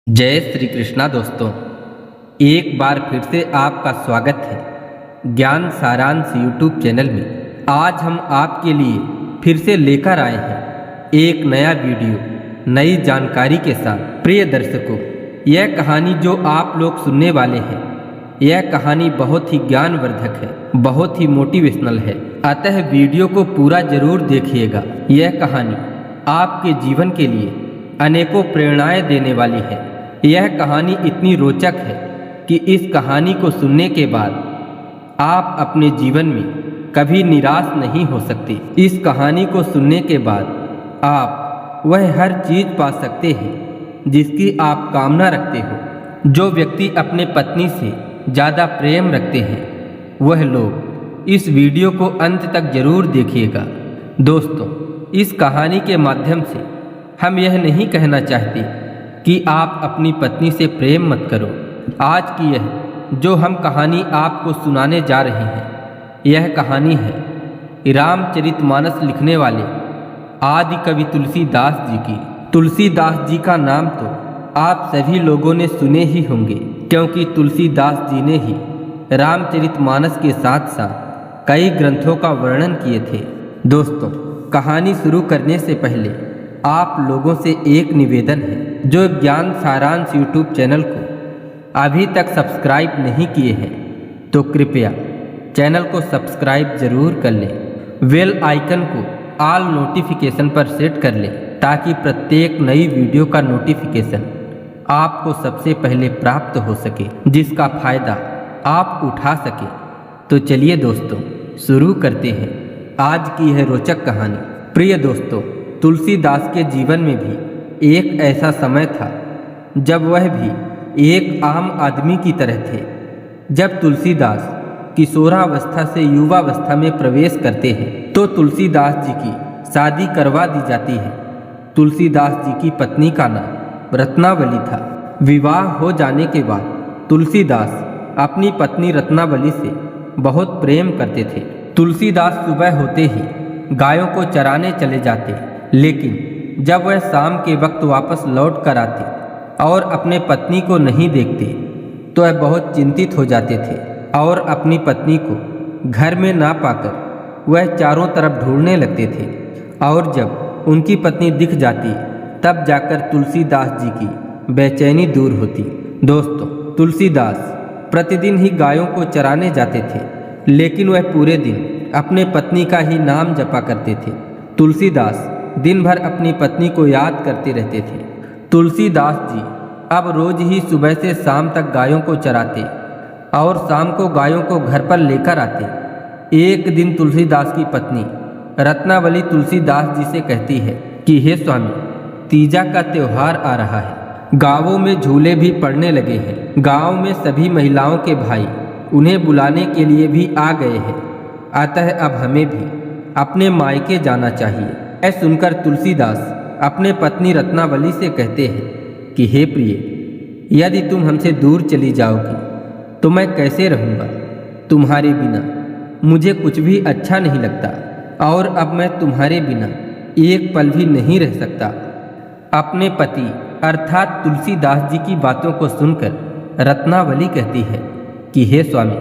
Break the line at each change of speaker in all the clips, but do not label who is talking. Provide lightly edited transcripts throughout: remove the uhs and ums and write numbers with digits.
जय श्री कृष्णा दोस्तों, एक बार फिर से आपका स्वागत है ज्ञान सारांश यूट्यूब चैनल में। आज हम आपके लिए फिर से लेकर आए हैं एक नया वीडियो नई जानकारी के साथ। प्रिय दर्शकों, यह कहानी जो आप लोग सुनने वाले हैं, यह कहानी बहुत ही ज्ञानवर्धक है, बहुत ही मोटिवेशनल है, अतः वीडियो को पूरा जरूर देखिएगा। यह कहानी आपके जीवन के लिए अनेकों प्रेरणाएं देने वाली है। यह कहानी इतनी रोचक है कि इस कहानी को सुनने के बाद आप अपने जीवन में कभी निराश नहीं हो सकते। इस कहानी को सुनने के बाद आप वह हर चीज पा सकते हैं जिसकी आप कामना रखते हो। जो व्यक्ति अपने पत्नी से ज़्यादा प्रेम रखते हैं, वह लोग इस वीडियो को अंत तक जरूर देखिएगा। दोस्तों, इस कहानी के माध्यम से हम यह नहीं कहना चाहते कि आप अपनी पत्नी से प्रेम मत करो। आज की यह जो हम कहानी आपको सुनाने जा रहे हैं, यह कहानी है रामचरितमानस लिखने वाले आदि कवि तुलसीदास जी की। तुलसीदास जी का नाम तो आप सभी लोगों ने सुने ही होंगे, क्योंकि तुलसीदास जी ने ही रामचरितमानस के साथ साथ कई ग्रंथों का वर्णन किए थे। दोस्तों, कहानी शुरू करने से पहले आप लोगों से एक निवेदन है, जो ज्ञान सारांश यूट्यूब चैनल को अभी तक सब्सक्राइब नहीं किए हैं तो कृपया चैनल को सब्सक्राइब जरूर कर लें। बेल आइकन को ऑल नोटिफिकेशन पर सेट कर लें, ताकि प्रत्येक नई वीडियो का नोटिफिकेशन आपको सबसे पहले प्राप्त हो सके, जिसका फायदा आप उठा सके। तो चलिए दोस्तों, शुरू करते हैं आज की यह रोचक कहानी। प्रिय दोस्तों, तुलसीदास के जीवन में भी एक ऐसा समय था जब वह भी एक आम आदमी की तरह थे। जब तुलसीदास किशोरावस्था से युवावस्था में प्रवेश करते हैं तो तुलसीदास जी की शादी करवा दी जाती है। तुलसीदास जी की पत्नी का नाम रत्नावली था। विवाह हो जाने के बाद तुलसीदास अपनी पत्नी रत्नावली से बहुत प्रेम करते थे। तुलसीदास सुबह होते ही गायों को चराने चले जाते, लेकिन जब वह शाम के वक्त वापस लौट कर आते और अपने पत्नी को नहीं देखते तो वह बहुत चिंतित हो जाते थे और अपनी पत्नी को घर में ना पाकर वह चारों तरफ ढूंढने लगते थे। और जब उनकी पत्नी दिख जाती, तब जाकर तुलसीदास जी की बेचैनी दूर होती। दोस्तों, तुलसीदास प्रतिदिन ही गायों को चराने जाते थे, लेकिन वह पूरे दिन अपने पत्नी का ही नाम जपा करते थे। तुलसीदास दिन भर अपनी पत्नी को याद करते रहते थे। तुलसीदास जी अब रोज ही सुबह से शाम तक गायों को चराते और शाम को गायों को घर पर लेकर आते। एक दिन तुलसीदास की पत्नी रत्नावली तुलसीदास जी से कहती है कि हे स्वामी, तीजा का त्योहार आ रहा है, गांवों में झूले भी पड़ने लगे हैं। गांव में सभी महिलाओं के भाई उन्हें बुलाने के लिए भी आ गए हैं, अतः अब हमें भी अपने मायके जाना चाहिए। यह सुनकर तुलसीदास अपने पत्नी रत्नावली से कहते हैं कि हे प्रिय, यदि तुम हमसे दूर चली जाओगी तो मैं कैसे रहूँगा? तुम्हारे बिना मुझे कुछ भी अच्छा नहीं लगता और अब मैं तुम्हारे बिना एक पल भी नहीं रह सकता। अपने पति अर्थात तुलसीदास जी की बातों को सुनकर रत्नावली कहती है कि हे स्वामी,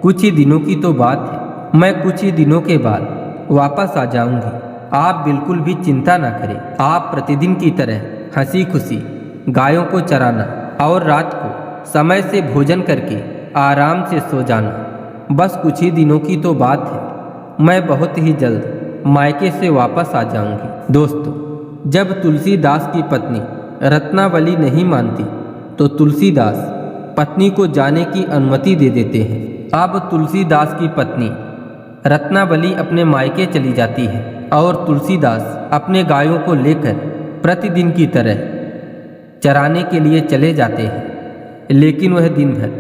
कुछ ही दिनों की तो बात है, मैं कुछ ही दिनों के बाद वापस आ जाऊंगी। आप बिल्कुल भी चिंता ना करें। आप प्रतिदिन की तरह हंसी खुशी गायों को चराना और रात को समय से भोजन करके आराम से सो जाना। बस कुछ ही दिनों की तो बात है, मैं बहुत ही जल्द मायके से वापस आ जाऊंगी। दोस्तों, जब तुलसीदास की पत्नी रत्नावली नहीं मानती तो तुलसीदास पत्नी को जाने की अनुमति दे देते हैं। अब तुलसीदास की पत्नी रत्नावली अपने मायके चली जाती है और तुलसीदास अपने गायों को लेकर प्रतिदिन की तरह चराने के लिए चले जाते हैं, लेकिन वह दिन भर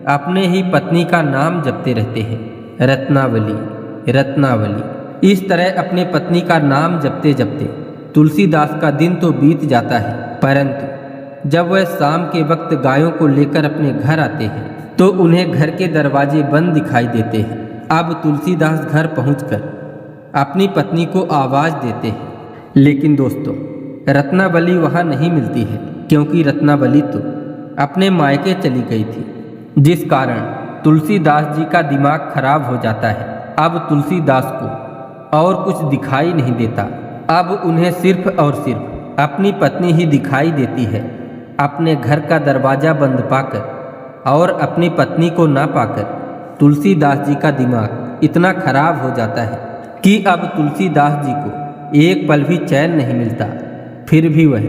अपने ही पत्नी का नाम जपते रहते हैं, रत्नावली रत्नावली। इस तरह अपने पत्नी का नाम जपते जपते तुलसीदास का दिन तो बीत जाता है, परंतु जब वह शाम के वक्त गायों को लेकर अपने घर आते हैं तो उन्हें घर के दरवाजे बंद दिखाई देते हैं। अब तुलसीदास घर पहुंचकर अपनी पत्नी को आवाज़ देते हैं, लेकिन दोस्तों, रत्नावली वहाँ नहीं मिलती है। क्योंकि रत्नावली तो अपने मायके चली गई थी, जिस कारण तुलसीदास जी का दिमाग खराब हो जाता है। अब तुलसीदास को और कुछ दिखाई नहीं देता। अब उन्हें सिर्फ और सिर्फ अपनी पत्नी ही दिखाई देती है। अपने घर का दरवाज़ा बंद पाकर और अपनी पत्नी को ना पाकर तुलसीदास जी का दिमाग इतना खराब हो जाता है कि अब तुलसीदास जी को एक पल भी चैन नहीं मिलता। फिर भी वह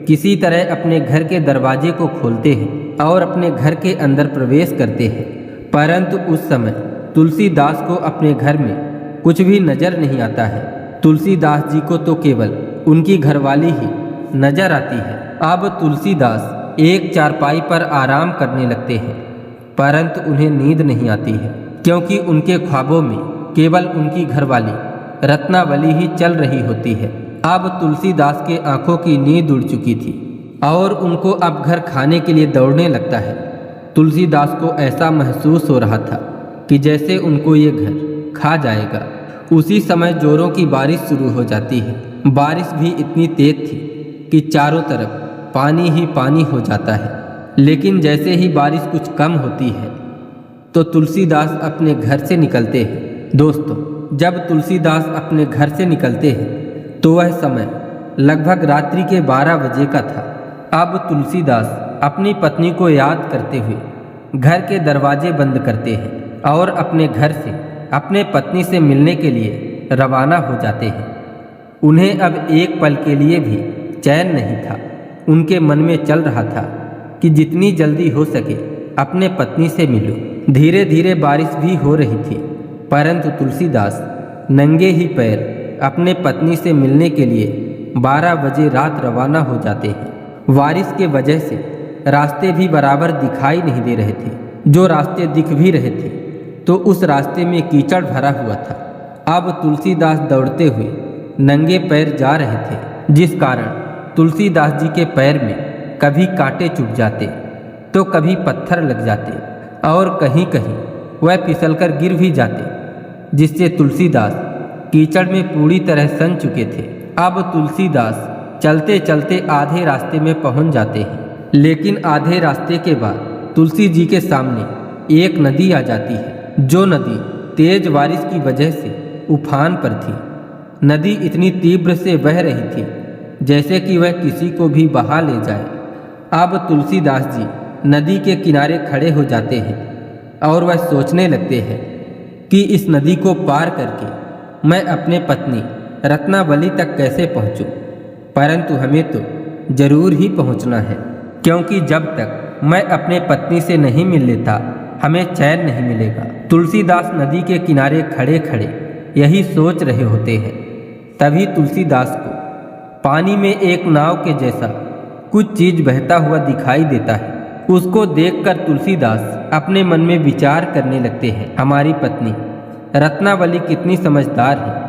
किसी तरह अपने घर के दरवाजे को खोलते हैं और अपने घर के अंदर प्रवेश करते हैं, परंतु उस समय तुलसीदास को अपने घर में कुछ भी नजर नहीं आता है। तुलसीदास जी को तो केवल उनकी घरवाली ही नजर आती है। अब तुलसीदास एक चारपाई पर आराम करने लगते हैं, परंतु उन्हें नींद नहीं आती है, क्योंकि उनके ख्वाबों में केवल उनकी घरवाली रत्नावली ही चल रही होती है। अब तुलसीदास के आंखों की नींद उड़ चुकी थी और उनको अब घर खाने के लिए दौड़ने लगता है। तुलसीदास को ऐसा महसूस हो रहा था कि जैसे उनको ये घर खा जाएगा। उसी समय जोरों की बारिश शुरू हो जाती है। बारिश भी इतनी तेज थी कि चारों तरफ पानी ही पानी हो जाता है। लेकिन जैसे ही बारिश कुछ कम होती है तो तुलसीदास अपने घर से निकलते हैं। दोस्तों, जब तुलसीदास अपने घर से निकलते हैं तो वह समय लगभग रात्रि के 12 बजे का था। अब तुलसीदास अपनी पत्नी को याद करते हुए घर के दरवाजे बंद करते हैं और अपने घर से अपने पत्नी से मिलने के लिए रवाना हो जाते हैं। उन्हें अब एक पल के लिए भी चैन नहीं था। उनके मन में चल रहा था कि जितनी जल्दी हो सके अपने पत्नी से मिलूं। धीरे धीरे बारिश भी हो रही थी, परंतु तुलसीदास नंगे ही पैर अपने पत्नी से मिलने के लिए 12 बजे रात रवाना हो जाते हैं। बारिश के वजह से रास्ते भी बराबर दिखाई नहीं दे रहे थे। जो रास्ते दिख भी रहे थे तो उस रास्ते में कीचड़ भरा हुआ था। अब तुलसीदास दौड़ते हुए नंगे पैर जा रहे थे, जिस कारण तुलसीदास जी के पैर में कभी कांटे चुभ जाते तो कभी पत्थर लग जाते और कहीं कहीं वह फिसलकर गिर भी जाते, जिससे तुलसीदास कीचड़ में पूरी तरह सन चुके थे। अब तुलसीदास चलते चलते आधे रास्ते में पहुंच जाते हैं, लेकिन आधे रास्ते के बाद तुलसी जी के सामने एक नदी आ जाती है। जो नदी तेज बारिश की वजह से उफान पर थी। नदी इतनी तीव्र से बह रही थी जैसे कि वह किसी को भी बहा ले जाए। अब तुलसीदास जी नदी के किनारे खड़े हो जाते हैं और वह सोचने लगते हैं कि इस नदी को पार करके मैं अपने पत्नी रत्नावली तक कैसे पहुंचूं। परंतु हमें तो जरूर ही पहुंचना है, क्योंकि जब तक मैं अपने पत्नी से नहीं मिल लेता हमें चैन नहीं मिलेगा। तुलसीदास नदी के किनारे खड़े खड़े यही सोच रहे होते हैं। तभी तुलसीदास को पानी में एक नाव के जैसा कुछ चीज बहता हुआ दिखाई देता है। उसको देखकर तुलसीदास अपने मन में विचार करने लगते हैं, हमारी पत्नी रत्नावली कितनी समझदार है।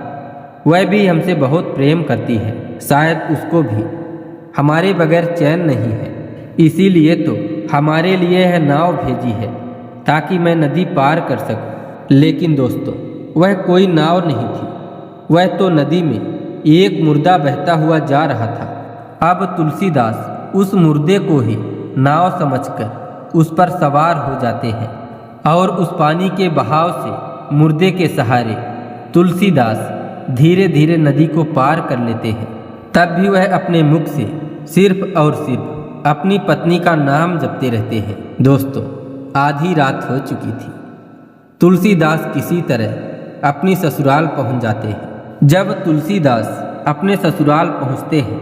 वह भी हमसे बहुत प्रेम करती है। शायद उसको भी हमारे बगैर चैन नहीं है, इसीलिए तो हमारे लिए यह नाव भेजी है ताकि मैं नदी पार कर सकूं। लेकिन दोस्तों, वह कोई नाव नहीं थी, वह तो नदी में एक मुर्दा बहता हुआ जा रहा था। अब तुलसीदास उस मुर्दे को ही नाव समझकर उस पर सवार हो जाते हैं और उस पानी के बहाव से मुर्दे के सहारे तुलसीदास धीरे धीरे नदी को पार कर लेते हैं। तब भी वह अपने मुख से सिर्फ और सिर्फ अपनी पत्नी का नाम जपते रहते हैं। दोस्तों, आधी रात हो चुकी थी। तुलसीदास किसी तरह अपनी ससुराल पहुंच जाते हैं। जब तुलसीदास अपने ससुराल पहुंचते हैं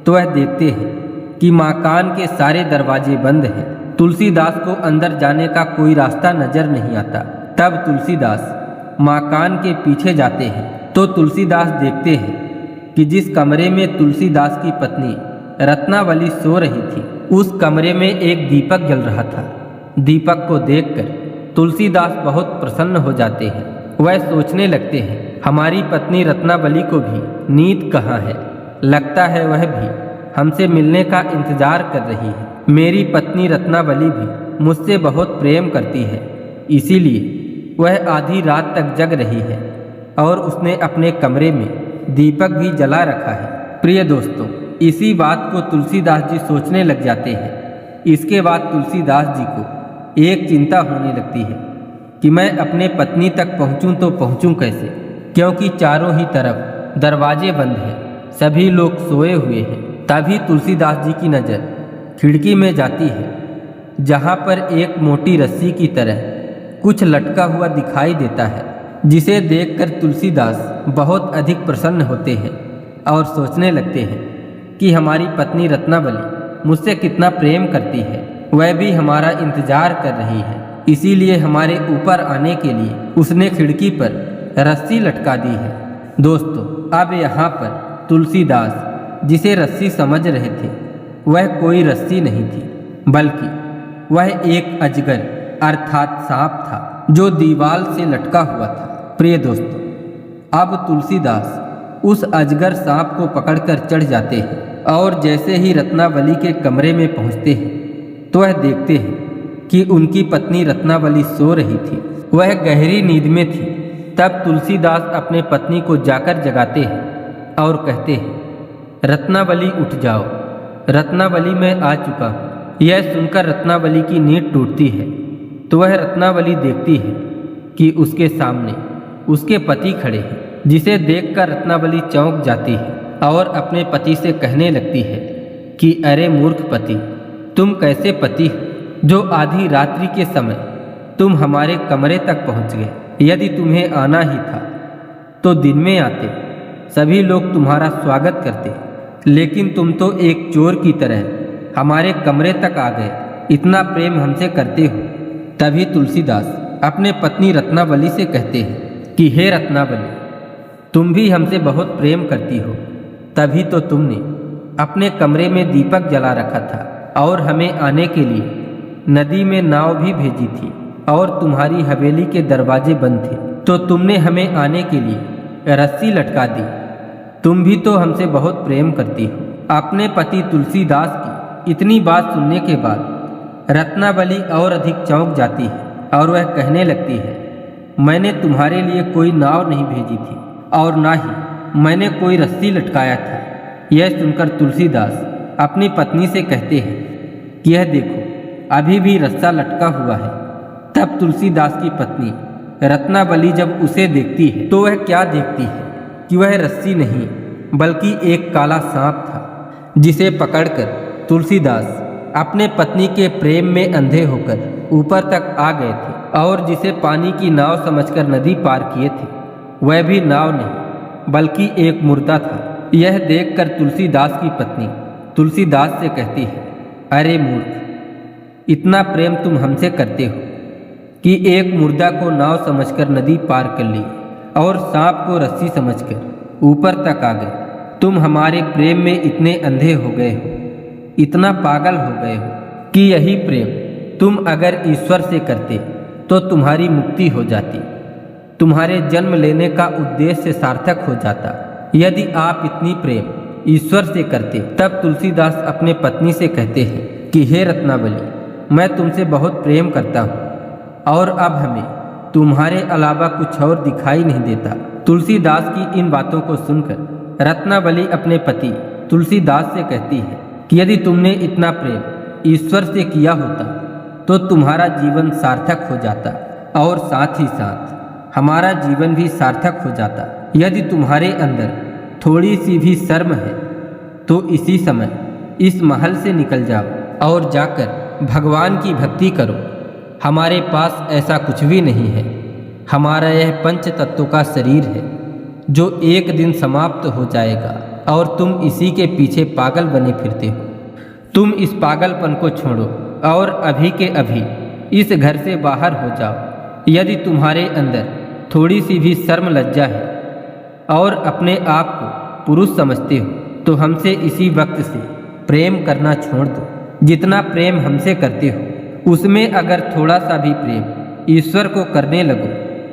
तो वह देखते हैं कि मकान के सारे दरवाजे बंद हैं। तुलसीदास को अंदर जाने का कोई रास्ता नजर नहीं आता। तब तुलसीदास मकान के पीछे जाते हैं तो तुलसीदास देखते हैं कि जिस कमरे में तुलसीदास की पत्नी रत्नावली सो रही थी, उस कमरे में एक दीपक जल रहा था। दीपक को देखकर तुलसीदास बहुत प्रसन्न हो जाते हैं। वह सोचने लगते हैं, हमारी पत्नी रत्नावली को भी नींद कहाँ है। लगता है वह भी हमसे मिलने का इंतजार कर रही है। मेरी पत्नी रत्नावली भी मुझसे बहुत प्रेम करती है, इसीलिए वह आधी रात तक जग रही है और उसने अपने कमरे में दीपक भी जला रखा है। प्रिय दोस्तों, इसी बात को तुलसीदास जी सोचने लग जाते हैं। इसके बाद तुलसीदास जी को एक चिंता होने लगती है कि मैं अपने पत्नी तक पहुंचूं तो पहुंचूं कैसे, क्योंकि चारों ही तरफ दरवाजे बंद हैं, सभी लोग सोए हुए हैं। तभी तुलसीदास जी की नज़र खिड़की में जाती है, जहां पर एक मोटी रस्सी की तरह कुछ लटका हुआ दिखाई देता है, जिसे देखकर तुलसीदास बहुत अधिक प्रसन्न होते हैं और सोचने लगते हैं कि हमारी पत्नी रत्नावली मुझसे कितना प्रेम करती है, वह भी हमारा इंतजार कर रही है, इसीलिए हमारे ऊपर आने के लिए उसने खिड़की पर रस्सी लटका दी है। दोस्तों, अब यहाँ पर तुलसीदास जिसे रस्सी समझ रहे थे वह कोई रस्सी नहीं थी, बल्कि वह एक अजगर अर्थात सांप था जो दीवार से लटका हुआ था। प्रिय दोस्तों, अब तुलसीदास उस अजगर सांप को पकड़कर चढ़ जाते हैं और जैसे ही रत्नावली के कमरे में पहुंचते हैं तो वह देखते हैं कि उनकी पत्नी रत्नावली सो रही थी, वह गहरी नींद में थी। तब तुलसीदास अपने पत्नी को जाकर जगाते हैं और कहते हैं, रत्नावली उठ जाओ, रत्नावली मैं आ चुका हूँ। यह सुनकर रत्नावली की नींद टूटती है तो वह रत्नावली देखती है कि उसके सामने उसके पति खड़े हैं, जिसे देखकर रत्नावली चौंक जाती है और अपने पति से कहने लगती है कि अरे मूर्ख पति, तुम कैसे पति हो जो आधी रात्रि के समय तुम हमारे कमरे तक पहुंच गए। यदि तुम्हें आना ही था तो दिन में आते, सभी लोग तुम्हारा स्वागत करते, लेकिन तुम तो एक चोर की तरह हमारे कमरे तक आ गए, इतना प्रेम हमसे करते हो। तभी तुलसीदास अपने पत्नी रत्नावली से कहते हैं कि हे रत्नावली, तुम भी हमसे बहुत प्रेम करती हो, तभी तो तुमने अपने कमरे में दीपक जला रखा था और हमें आने के लिए नदी में नाव भी भेजी थी और तुम्हारी हवेली के दरवाजे बंद थे तो तुमने हमें आने के लिए रस्सी लटका दी। तुम भी तो हमसे बहुत प्रेम करती हो। अपने पति तुलसीदास की इतनी बात सुनने के बाद रत्नावली और अधिक चौंक जाती है और वह कहने लगती है, मैंने तुम्हारे लिए कोई नाव नहीं भेजी थी और ना ही मैंने कोई रस्सी लटकाया था। यह सुनकर तुलसीदास अपनी पत्नी से कहते हैं कि यह देखो, अभी भी रस्सा लटका हुआ है। तब तुलसीदास की पत्नी रत्नावली जब उसे देखती है तो वह क्या देखती है कि वह रस्सी नहीं बल्कि एक काला सांप था, जिसे पकड़कर तुलसीदास अपने पत्नी के प्रेम में अंधे होकर ऊपर तक आ गए थे और जिसे पानी की नाव समझकर नदी पार किए थे, वह भी नाव नहीं बल्कि एक मुर्दा था। यह देखकर तुलसीदास की पत्नी तुलसीदास से कहती है, अरे मूर्ख, इतना प्रेम तुम हमसे करते हो कि एक मुर्दा को नाव समझकर नदी पार कर ली और सांप को रस्सी समझकर ऊपर तक आ गए। तुम हमारे प्रेम में इतने अंधे हो गए हो, इतना पागल हो गए हो कि यही प्रेम तुम अगर ईश्वर से करते तो तुम्हारी मुक्ति हो जाती, तुम्हारे जन्म लेने का उद्देश्य सार्थक हो जाता। यदि आप इतनी प्रेम ईश्वर से करते। तब तुलसीदास अपने पत्नी से कहते हैं कि हे रत्नावली, मैं तुमसे बहुत प्रेम करता हूँ और अब हमें तुम्हारे अलावा कुछ और दिखाई नहीं देता। तुलसीदास की इन बातों को सुनकर रत्नावली अपने पति तुलसीदास से कहती है कि यदि तुमने इतना प्रेम ईश्वर से किया होता तो तुम्हारा जीवन सार्थक हो जाता और साथ ही साथ हमारा जीवन भी सार्थक हो जाता। यदि तुम्हारे अंदर थोड़ी सी भी शर्म है तो इसी समय इस महल से निकल जाओ और जाकर भगवान की भक्ति करो। हमारे पास ऐसा कुछ भी नहीं है। हमारा यह पंच तत्वों का शरीर है जो एक दिन समाप्त हो जाएगा और तुम इसी के पीछे पागल बने फिरते हो। तुम इस पागलपन को छोड़ो और अभी के अभी इस घर से बाहर हो जाओ। यदि तुम्हारे अंदर थोड़ी सी भी शर्म लज्जा है और अपने आप को पुरुष समझते हो तो हमसे इसी वक्त से प्रेम करना छोड़ दो। जितना प्रेम हमसे करते हो उसमें अगर थोड़ा सा भी प्रेम ईश्वर को करने लगो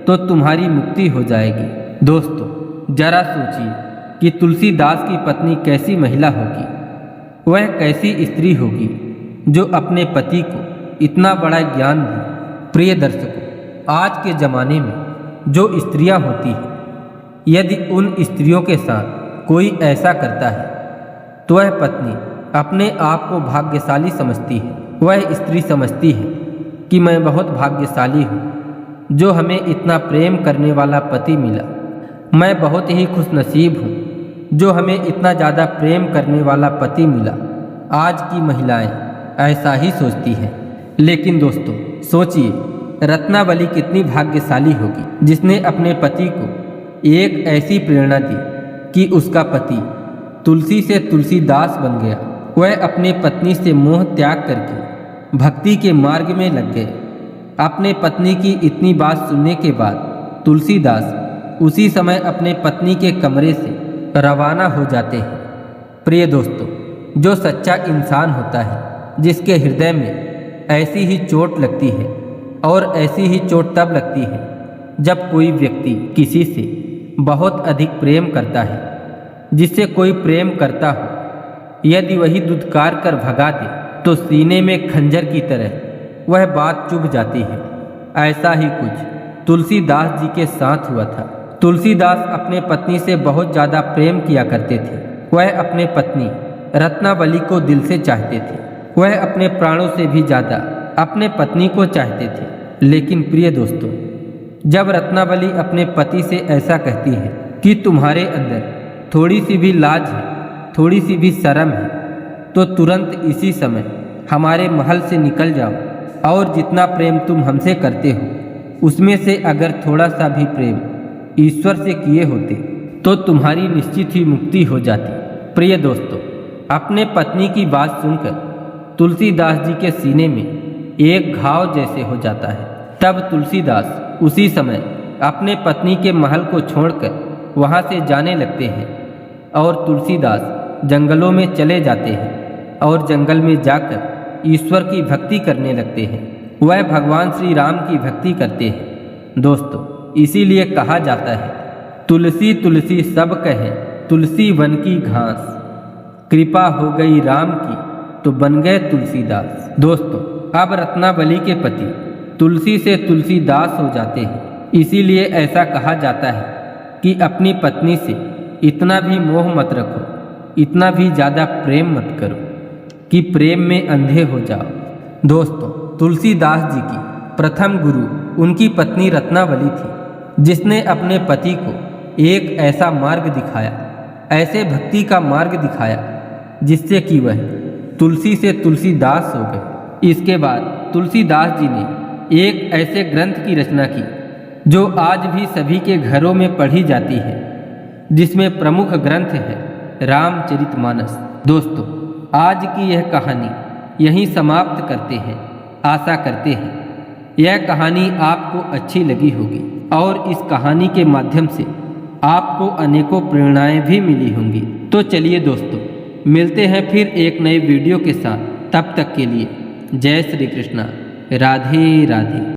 तो तुम्हारी मुक्ति हो जाएगी। दोस्तों, जरा सोचिए कि तुलसीदास की पत्नी कैसी महिला होगी, वह कैसी स्त्री होगी जो अपने पति को इतना बड़ा ज्ञान दे। प्रिय दर्शकों, आज के ज़माने में जो स्त्रियां होती हैं, यदि उन स्त्रियों के साथ कोई ऐसा करता है तो वह पत्नी अपने आप को भाग्यशाली समझती है। वह स्त्री समझती है कि मैं बहुत भाग्यशाली हूँ जो हमें इतना प्रेम करने वाला पति मिला। मैं बहुत ही खुशनसीब हूँ जो हमें इतना ज़्यादा प्रेम करने वाला पति मिला। आज की महिलाएं ऐसा ही सोचती हैं। लेकिन दोस्तों सोचिए, रत्नावली कितनी भाग्यशाली होगी जिसने अपने पति को एक ऐसी प्रेरणा दी कि उसका पति तुलसी से तुलसीदास बन गया। वह अपने पत्नी से मोह त्याग करके भक्ति के मार्ग में लग गए। अपने पत्नी की इतनी बात सुनने के बाद तुलसीदास उसी समय अपने पत्नी के कमरे से रवाना हो जाते हैं। प्रिय दोस्तों, जो सच्चा इंसान होता है, जिसके हृदय में ऐसी ही चोट लगती है, और ऐसी ही चोट तब लगती है जब कोई व्यक्ति किसी से बहुत अधिक प्रेम करता है, जिससे कोई प्रेम करता हो, यदि वही दुत्कार कर भगा दे तो सीने में खंजर की तरह वह बात चुभ जाती है। ऐसा ही कुछ तुलसीदास जी के साथ हुआ था। तुलसीदास अपने पत्नी से बहुत ज़्यादा प्रेम किया करते थे। वह अपने पत्नी रत्नावली को दिल से चाहते थे। वह अपने प्राणों से भी ज़्यादा अपने पत्नी को चाहते थे। लेकिन प्रिय दोस्तों, जब रत्नावली अपने पति से ऐसा कहती है कि तुम्हारे अंदर थोड़ी सी भी लाज है, थोड़ी सी भी शर्म है, तो तुरंत इसी समय हमारे महल से निकल जाओ, और जितना प्रेम तुम हमसे करते हो उसमें से अगर थोड़ा सा भी प्रेम ईश्वर से किए होते तो तुम्हारी निश्चित ही मुक्ति हो जाती। प्रिय दोस्तों, अपने पत्नी की बात सुनकर तुलसीदास जी के सीने में एक घाव जैसे हो जाता है। तब तुलसीदास उसी समय अपने पत्नी के महल को छोड़कर वहाँ से जाने लगते हैं, और तुलसीदास जंगलों में चले जाते हैं और जंगल में जाकर ईश्वर की भक्ति करने लगते हैं। वह भगवान श्री राम की भक्ति करते हैं। दोस्तों, इसीलिए कहा जाता है, तुलसी तुलसी सब कहें, तुलसी वन की घास, कृपा हो गई राम की तो बन गए तुलसीदास। दोस्तों, अब रत्नावली के पति तुलसी से तुलसीदास हो जाते हैं। इसीलिए ऐसा कहा जाता है कि अपनी पत्नी से इतना भी मोह मत रखो, इतना भी ज़्यादा प्रेम मत करो कि प्रेम में अंधे हो जाओ। दोस्तों, तुलसीदास जी की प्रथम गुरु उनकी पत्नी रत्नावली थी, जिसने अपने पति को एक ऐसा मार्ग दिखाया, ऐसे भक्ति का मार्ग दिखाया, जिससे कि वह तुलसी से तुलसीदास हो गए। इसके बाद तुलसीदास जी ने एक ऐसे ग्रंथ की रचना की जो आज भी सभी के घरों में पढ़ी जाती है, जिसमें प्रमुख ग्रंथ है रामचरितमानस। दोस्तों, आज की यह कहानी यहीं समाप्त करते हैं। आशा करते हैं यह कहानी आपको अच्छी लगी होगी, और इस कहानी के माध्यम से आपको अनेकों प्रेरणाएं भी मिली होंगी। तो चलिए दोस्तों, मिलते हैं फिर एक नए वीडियो के साथ। तब तक के लिए जय श्री कृष्णा, राधे राधे।